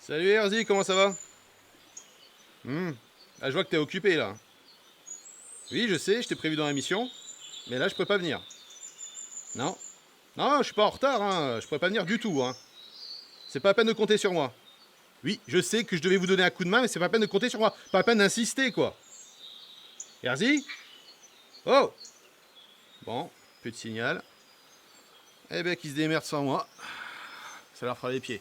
Salut Erzi, comment ça va? Ah, je vois que t'es occupé là. Oui, je sais, je t'ai prévu dans la mission, mais là je peux pas venir. Non, non, je suis pas en retard, hein. Je pourrais pas venir du tout, hein. C'est pas la peine de compter sur moi. Oui, je sais que je devais vous donner un coup de main, mais c'est pas la peine de compter sur moi. Pas la peine d'insister, quoi. Erzi? Oh! Bon, plus de signal. Eh ben, qui se démerde sans moi. Ça leur fera les pieds.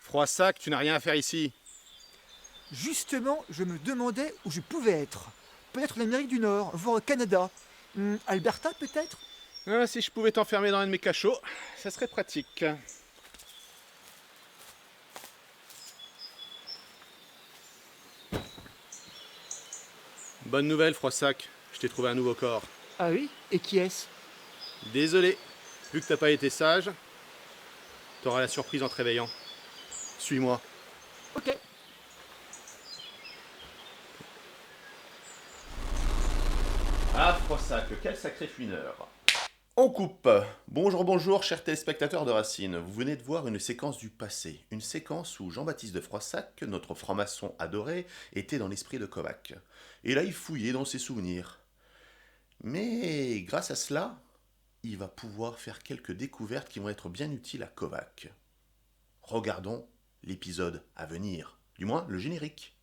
Froissac, tu n'as rien à faire ici. Justement, je me demandais où je pouvais être. Peut-être l'Amérique du Nord, voire le Canada. Alberta peut-être. Ah, si je pouvais t'enfermer dans un de mes cachots, ça serait pratique. Bonne nouvelle, Froissac. Je t'ai trouvé un nouveau corps. Ah oui. Et qui est-ce? Désolé, vu que t'as pas été sage, t'auras la surprise en te réveillant. Suis-moi. Ok. Ah, Froissac, quel sacré fouineur. On coupe. Bonjour, bonjour, chers téléspectateurs de Racine. Vous venez de voir une séquence du passé. Une séquence où Jean-Baptiste de Froissac, notre franc-maçon adoré, était dans l'esprit de Kovac. Et là, il fouillait dans ses souvenirs. Mais grâce à cela, il va pouvoir faire quelques découvertes qui vont être bien utiles à Kovac. Regardons l'épisode à venir. Du moins, le générique.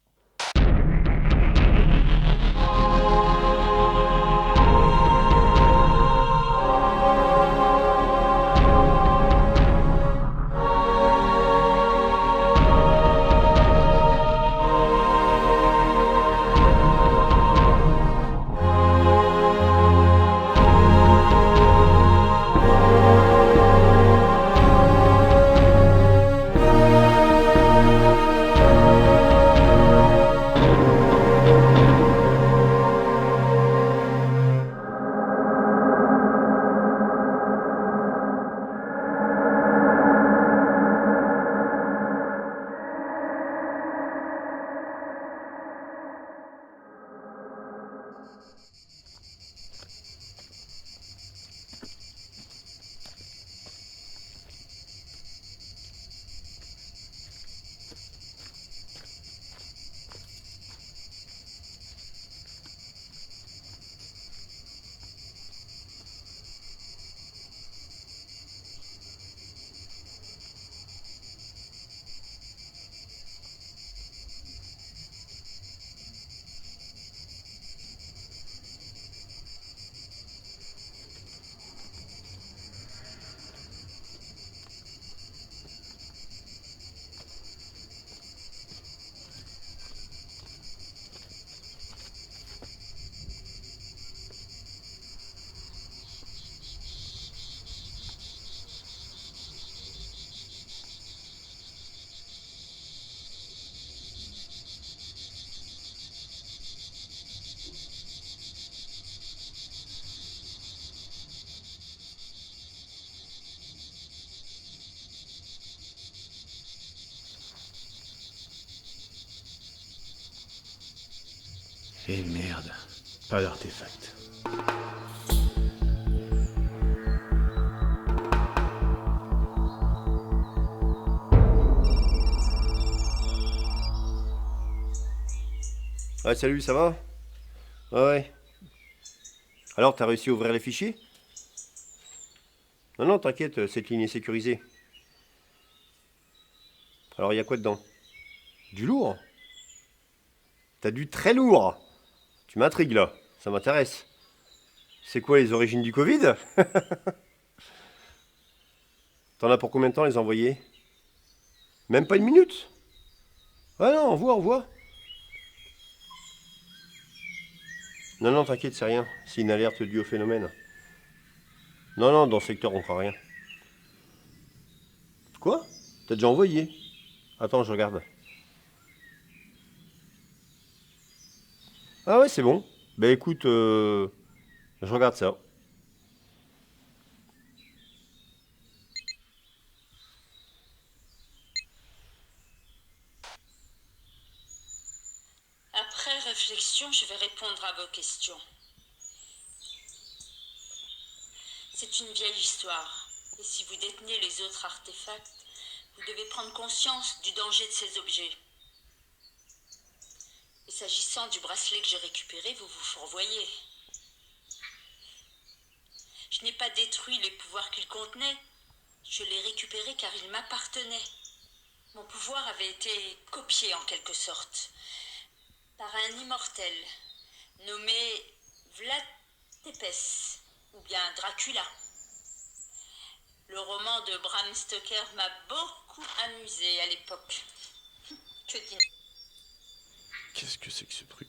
Eh merde, pas d'artefact. Ouais, salut, ça va? Ouais, ouais. Alors, t'as réussi à ouvrir les fichiers? Non, non, t'inquiète, cette ligne est sécurisée. Alors, il y a quoi dedans? Du lourd? T'as du très lourd! Tu m'intrigues là, ça m'intéresse. C'est quoi les origines du Covid? T'en as pour combien de temps les envoyer? Même pas une minute? Ah non, on voit. Non, non, t'inquiète, c'est rien. C'est une alerte due au phénomène. Non, non, dans ce secteur, on fera rien. Quoi? T'as déjà envoyé? Attends, je regarde. Ah ouais, c'est bon. Bah écoute, je regarde ça. réflexion, je vais répondre à vos questions. C'est une vieille histoire, et si vous détenez les autres artefacts, vous devez prendre conscience du danger de ces objets. Et s'agissant du bracelet que j'ai récupéré, vous vous fourvoyez. Je n'ai pas détruit les pouvoirs qu'il contenait, je l'ai récupéré car il m'appartenait. Mon pouvoir avait été copié en quelque sorte par un immortel nommé Vlad Tepes, ou bien Dracula. Le roman de Bram Stoker m'a beaucoup amusé à l'époque. Que dis-je ? Qu'est-ce que c'est que ce truc?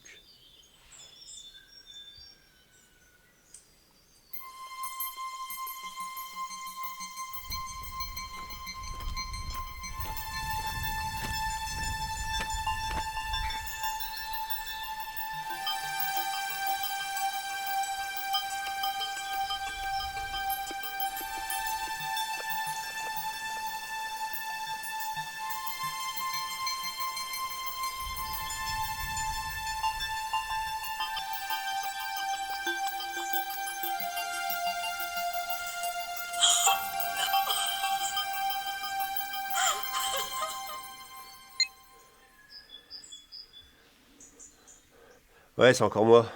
Ouais, c'est encore moi.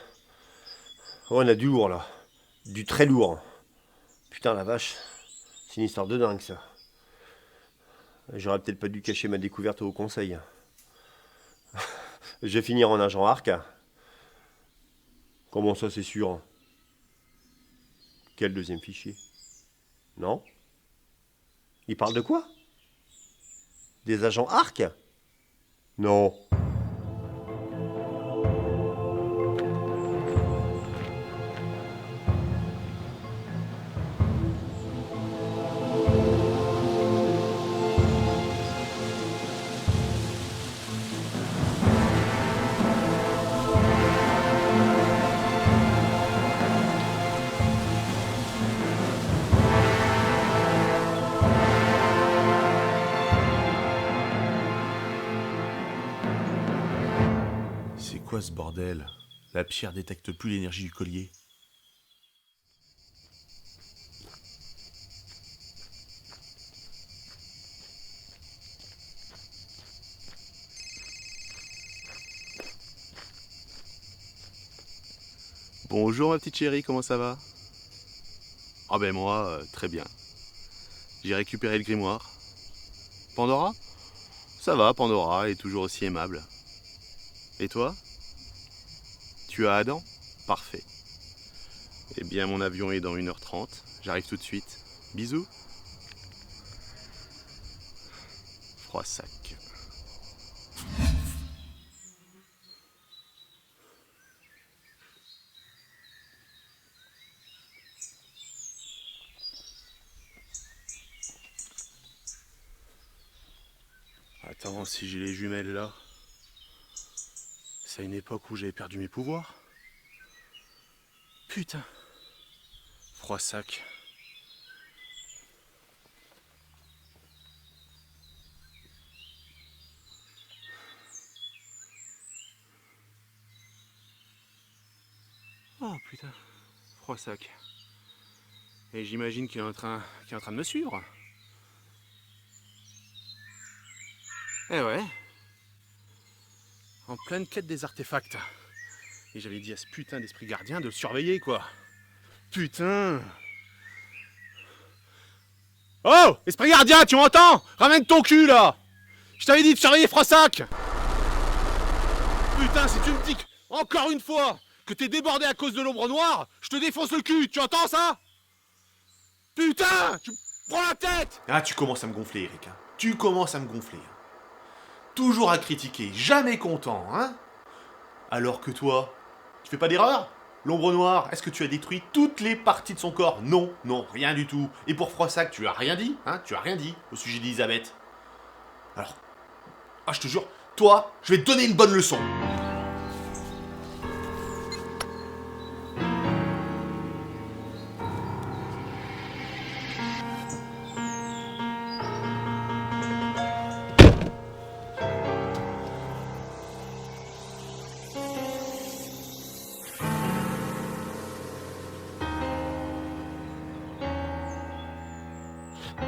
Oh, on a du lourd là. Du très lourd. Putain, la vache. C'est une histoire de dingue ça. J'aurais peut-être pas dû cacher ma découverte au conseil. Je vais finir en agent arc. Comment ça, c'est sûr? Quel deuxième fichier? Non? Il parle de quoi? Des agents arc? Non. C'est quoi ce bordel? La pierre détecte plus l'énergie du collier. Bonjour ma petite chérie, comment ça va? Ah ben moi, très bien. J'ai récupéré le grimoire. Pandora? Ça va, Pandora est toujours aussi aimable. Et toi? Tu as Adam? Parfait. Eh bien mon avion est dans 1h30, j'arrive tout de suite. Bisous. Froissac. Attends, si j'ai les jumelles là, c'est à une époque où j'avais perdu mes pouvoirs. Putain. Froissac. Oh putain. Froissac. Et j'imagine qu'il est en train de me suivre. Eh ouais. En pleine quête des artefacts. Et j'avais dit à ce putain d'esprit gardien de le surveiller, quoi. Putain. Oh, esprit gardien, tu m'entends? Ramène ton cul, là. Je t'avais dit de surveiller Froissac. Putain, si tu me dis encore une fois que t'es débordé à cause de l'ombre noire, je te défonce le cul, tu entends ça? Putain, tu me prends la tête. Ah, tu commences à me gonfler, Eric. Hein. Tu commences à me gonfler. Toujours à critiquer, jamais content, hein? Alors que toi, tu fais pas d'erreur? L'ombre noire, est-ce que tu as détruit toutes les parties de son corps? Non, non, rien du tout. Et pour Froissac, tu as rien dit, hein? Tu as rien dit au sujet d'Elisabeth. Alors, ah, je te jure, toi, je vais te donner une bonne leçon.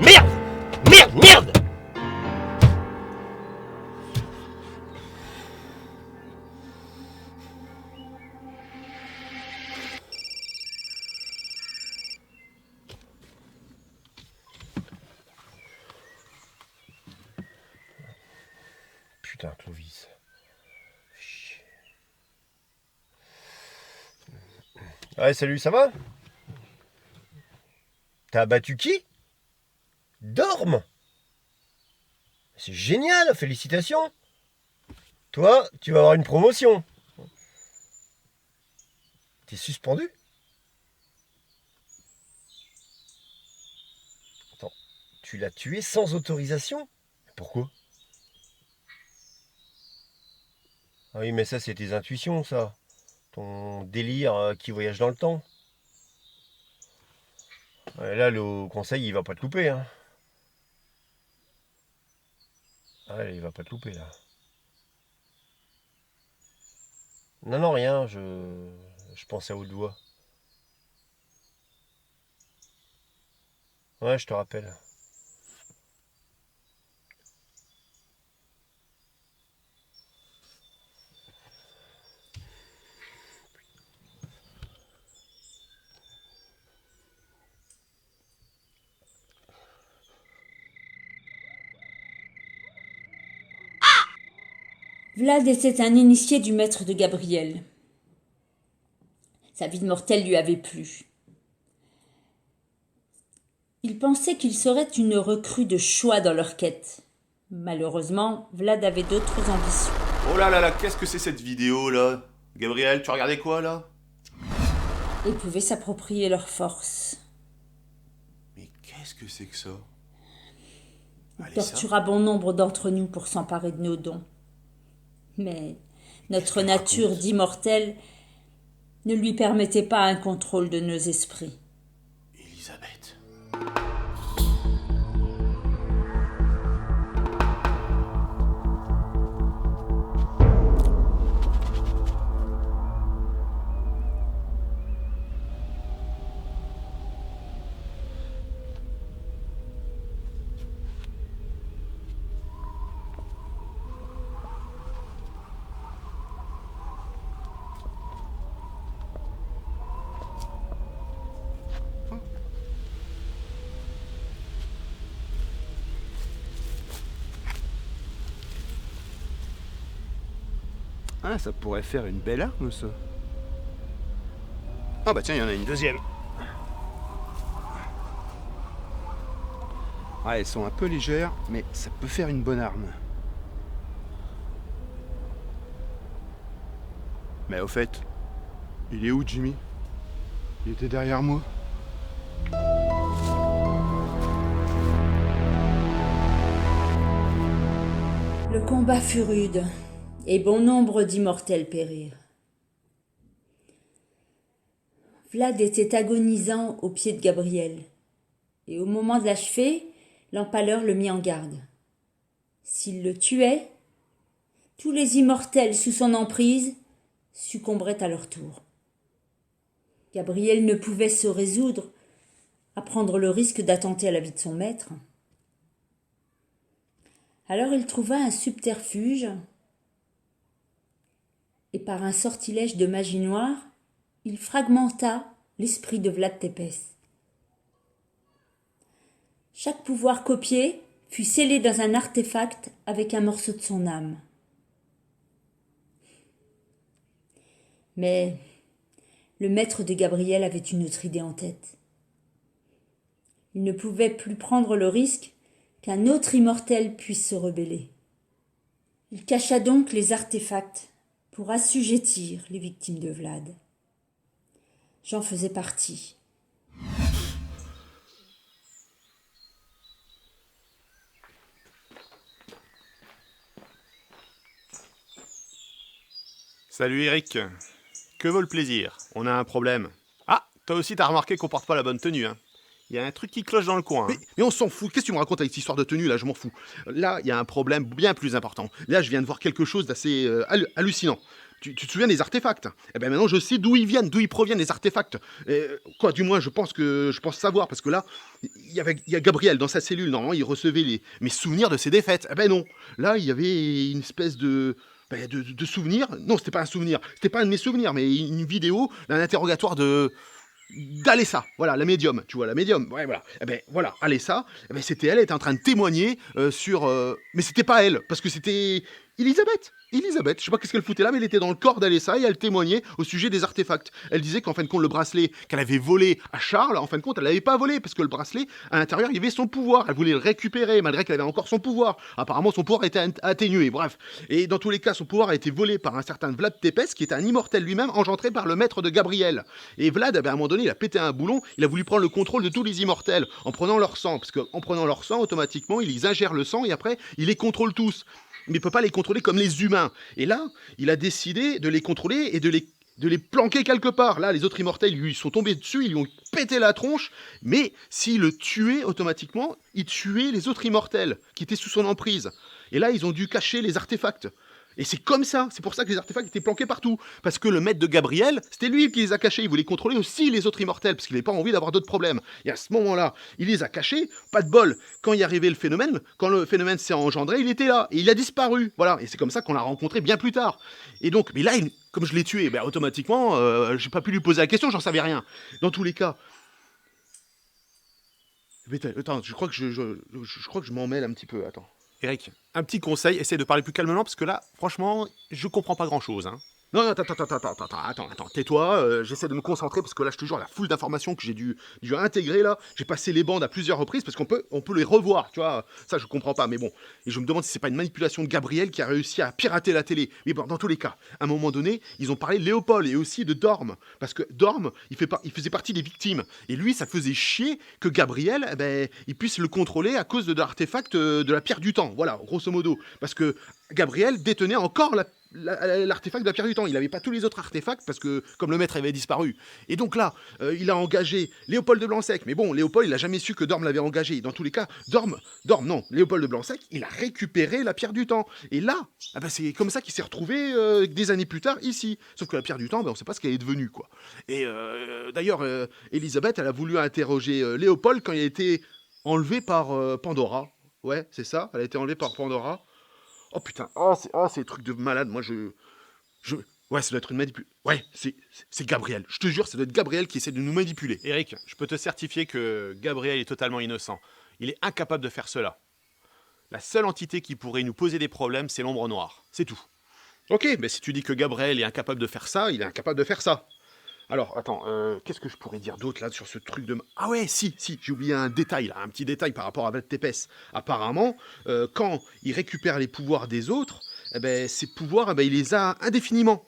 Merde! Merde! Merde! Putain, Clovis. Chier. Ouais, salut, ça va? T'as abattu qui? Dorme? C'est génial, félicitations. Toi, tu vas avoir une promotion. T'es suspendu? Attends, tu l'as tué sans autorisation? Pourquoi? Ah oui, mais ça, c'est tes intuitions, ça. Ton délire qui voyage dans le temps. Ouais, là, le conseil, il va pas te louper, hein. Ah, il va pas te louper, là. Non, non, rien, je pensais à haute voix. Ouais, je te rappelle. Vlad était un initié du maître de Gabriel. Sa vie de mortel lui avait plu. Il pensait qu'il serait une recrue de choix dans leur quête. Malheureusement, Vlad avait d'autres ambitions. Oh là là là, qu'est-ce que c'est cette vidéo là? Gabriel, tu regardais quoi là? Et pouvaient s'approprier leurs forces. Mais qu'est-ce que c'est que ça? Il Allez, ça. tortura bon nombre d'entre nous pour s'emparer de nos dons. Mais notre nature d'immortel ne lui permettait pas un contrôle de nos esprits. Elisabeth. Ah, ça pourrait faire une belle arme, ça. Ah bah tiens, il y en a une deuxième. Ah, elles sont un peu légères, mais ça peut faire une bonne arme. Mais au fait, il est où, Jimmy? Il était derrière moi. Le combat fut rude, et bon nombre d'immortels périrent. Vlad était agonisant aux pieds de Gabriel, et au moment de l'achever, l'empaleur le mit en garde. S'il le tuait, tous les immortels sous son emprise succomberaient à leur tour. Gabriel ne pouvait se résoudre à prendre le risque d'attenter à la vie de son maître. Alors il trouva un subterfuge et par un sortilège de magie noire, il fragmenta l'esprit de Vlad Tepes. Chaque pouvoir copié fut scellé dans un artefact avec un morceau de son âme. Mais le maître de Gabriel avait une autre idée en tête. Il ne pouvait plus prendre le risque qu'un autre immortel puisse se rebeller. Il cacha donc les artefacts pour assujettir les victimes de Vlad. J'en faisais partie. Salut Eric. Que vaut le plaisir? On a un problème. Ah, toi aussi t'as remarqué qu'on porte pas la bonne tenue, hein? Il y a un truc qui cloche dans le coin. Hein. Mais on s'en fout. Qu'est-ce que tu me racontes avec cette histoire de tenue là? Je m'en fous. Là, il y a un problème bien plus important. Là, je viens de voir quelque chose d'assez hallucinant. Tu te souviens des artefacts? Eh ben maintenant, je sais d'où ils viennent, d'où ils proviennent les artefacts. Quoi, du moins, je pense savoir, parce que là, il y a Gabriel dans sa cellule. Normalement, il recevait mes souvenirs de ses défaites. Eh ben non. Là, il y avait une espèce de souvenir. Non, c'était pas un souvenir. C'était pas un de mes souvenirs, mais une vidéo d'un interrogatoire d'Alessa, voilà, la médium, tu vois, la médium, ouais, voilà, eh ben, voilà, Alessa, eh ben, elle était en train de témoigner sur... Mais c'était pas elle, parce que c'était Elisabeth, je sais pas qu'est-ce qu'elle foutait là, mais elle était dans le corps d'Alessa et elle témoignait au sujet des artefacts. Elle disait qu'en fin de compte, le bracelet qu'elle avait volé à Charles, en fin de compte, elle l'avait pas volé, parce que le bracelet, à l'intérieur, il y avait son pouvoir, elle voulait le récupérer, malgré qu'elle avait encore son pouvoir. Apparemment, son pouvoir était atténué, bref. Et dans tous les cas, son pouvoir a été volé par un certain Vlad Tepes, qui est un immortel lui-même, engendré par le maître de Gabriel. Et Vlad, à un moment donné, il a pété un boulon, il a voulu prendre le contrôle de tous les immortels, en prenant leur sang, parce qu'en prenant leur sang, automatiquement, il les ingère le sang, et après, il les contrôle tous. Mais il peut pas les contrôler comme les humains. Et là, il a décidé de les contrôler et de les planquer quelque part. Là, les autres immortels lui sont tombés dessus, ils lui ont pété la tronche, mais s'il le tuait automatiquement, il tuait les autres immortels qui étaient sous son emprise. Et là, ils ont dû cacher les artefacts. Et c'est comme ça, c'est pour ça que les artefacts étaient planqués partout. Parce que le maître de Gabriel, c'était lui qui les a cachés. Il voulait contrôler aussi les autres immortels, parce qu'il n'avait pas envie d'avoir d'autres problèmes. Et à ce moment-là, il les a cachés, pas de bol. Quand il y arrivait le phénomène, quand le phénomène s'est engendré, il était là. Et il a disparu. Voilà, et c'est comme ça qu'on l'a rencontré bien plus tard. Et donc, mais là, comme je l'ai tué, ben, automatiquement, j'ai pas pu lui poser la question, j'en savais rien. Dans tous les cas... Mais attends, je crois que je m'en mêle un petit peu, attends. Eric, un petit conseil, essaie de parler plus calmement parce que là, franchement, je comprends pas grand-chose. Hein. Non, attends, tais-toi, j'essaie de me concentrer parce que là, je te jure, la foule d'informations que j'ai dû intégrer là, j'ai passé les bandes à plusieurs reprises parce qu'on peut les revoir, tu vois, ça je comprends pas, mais bon, et je me demande si c'est pas une manipulation de Gabriel qui a réussi à pirater la télé, mais bon, dans tous les cas, à un moment donné, ils ont parlé de Léopold et aussi de Dorm, parce que Dorm, il faisait partie des victimes, et lui, ça faisait chier que Gabriel, eh ben, il puisse le contrôler à cause de l'artefact de la pierre du temps, voilà, grosso modo, parce que Gabriel détenait encore l'artefact de la pierre du temps. Il n'avait pas tous les autres artefacts parce que, comme le maître avait disparu. Et donc là, il a engagé Léopold de Blanc-Sec. Mais bon, Léopold, il n'a jamais su que Dorm l'avait engagé. Dans tous les cas, Léopold de Blanc-Sec, il a récupéré la pierre du temps. Et là, ah bah, c'est comme ça qu'il s'est retrouvé des années plus tard ici. Sauf que la pierre du temps, bah, on ne sait pas ce qu'elle est devenue, quoi. Et d'ailleurs, Elisabeth, elle a voulu interroger Léopold quand il a été enlevé par Pandora. Ouais, c'est ça, elle a été enlevée par Pandora. Oh putain, c'est des trucs de malade, moi ouais, ça doit être une manipulation. Ouais, c'est Gabriel, je te jure, ça doit être Gabriel qui essaie de nous manipuler. Eric, je peux te certifier que Gabriel est totalement innocent. Il est incapable de faire cela. La seule entité qui pourrait nous poser des problèmes, c'est l'ombre noire, c'est tout. Ok, mais si tu dis que Gabriel est incapable de faire ça, il est incapable de faire ça. Alors, attends, qu'est-ce que je pourrais dire d'autre là sur ce truc de... Ah ouais, si, j'ai oublié un détail là, un petit détail par rapport à Vlad Tepes. Apparemment, quand il récupère les pouvoirs des autres, eh ben, ces pouvoirs, eh ben, il les a indéfiniment,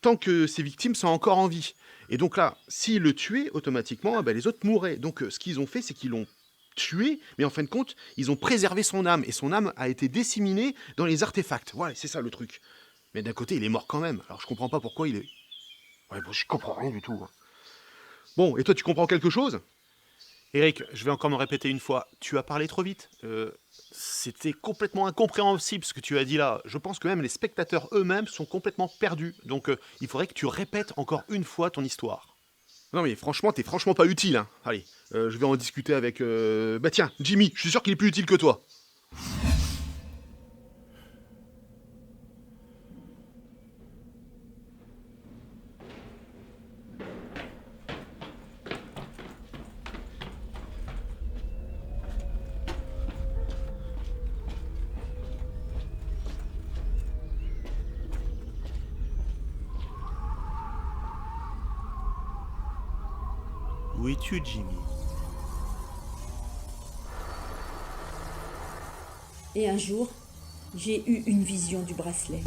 tant que ses victimes sont encore en vie. Et donc là, s'il le tuait, automatiquement, eh ben, les autres mourraient. Donc ce qu'ils ont fait, c'est qu'ils l'ont tué, mais en fin de compte, ils ont préservé son âme, et son âme a été disséminée dans les artefacts. Ouais, c'est ça le truc. Mais d'un côté, il est mort quand même, alors je comprends pas pourquoi il est... Ouais, bon, je comprends rien du tout. Bon, et toi, tu comprends quelque chose? Eric, je vais encore me répéter une fois. Tu as parlé trop vite. C'était complètement incompréhensible ce que tu as dit là. Je pense que même les spectateurs eux-mêmes sont complètement perdus. Donc, il faudrait que tu répètes encore une fois ton histoire. Non mais franchement, t'es franchement pas utile. Hein. Allez, je vais en discuter avec... Bah tiens, Jimmy, je suis sûr qu'il est plus utile que toi. Où es-tu, Jimmy? Et un jour, j'ai eu une vision du bracelet.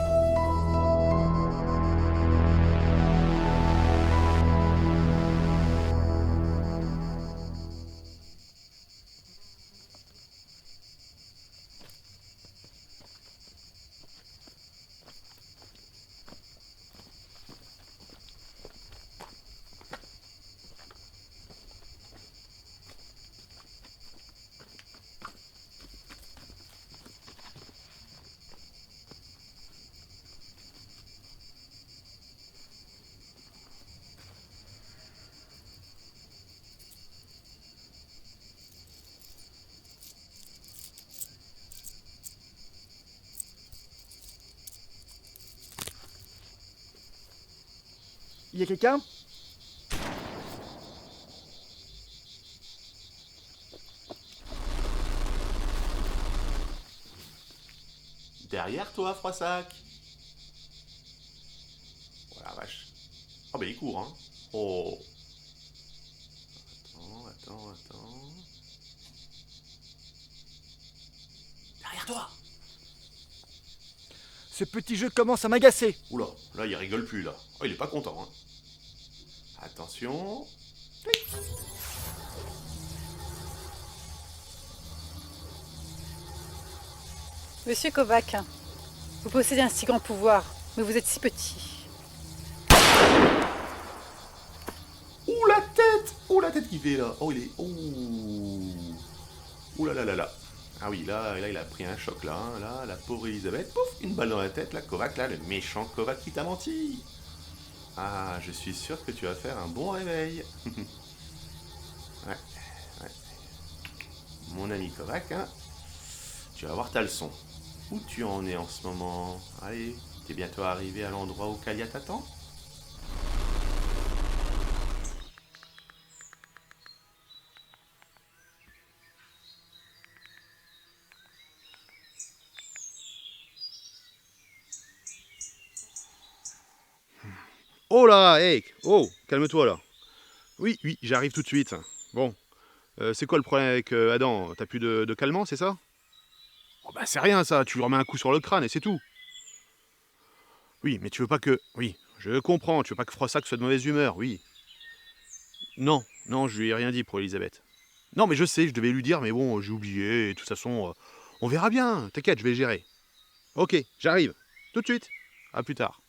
Y a quelqu'un? Derrière toi, Froissac. Oh la vache. Oh, il court, hein. Oh. Attends. Derrière toi. Ce petit jeu commence à m'agacer. Oula, là, il rigole plus, là. Oh, il est pas content, hein. Attention. Monsieur Kovac, vous possédez un si grand pouvoir, mais vous êtes si petit. Ouh, la tête qui fait, là. Oh, il est... Ouh. Ouh là là là là. Ah oui, là, il a pris un choc, là. Hein. Là, la pauvre Elisabeth, pouf, une balle dans la tête, là, Kovac, là, le méchant Kovac qui t'a menti. Ah, je suis sûr que tu vas faire un bon réveil. Ouais. Mon ami Kovac, hein. Tu vas voir ta leçon. Où tu en es en ce moment? Allez, t'es bientôt arrivé à l'endroit où Kalia t'attend? Oh là, hey, oh, calme-toi là. Oui, j'arrive tout de suite. Bon, c'est quoi le problème avec Adam? T'as plus de calmant, c'est ça? Oh bah c'est rien ça, tu lui remets un coup sur le crâne et c'est tout. Oui, mais tu veux pas que... Oui, je comprends, tu veux pas que Froissac soit de mauvaise humeur, oui. Non, je lui ai rien dit pour Elisabeth. Non, mais je sais, je devais lui dire, mais bon, j'ai oublié, et de toute façon, on verra bien, t'inquiète, je vais gérer. Ok, j'arrive, tout de suite. À plus tard.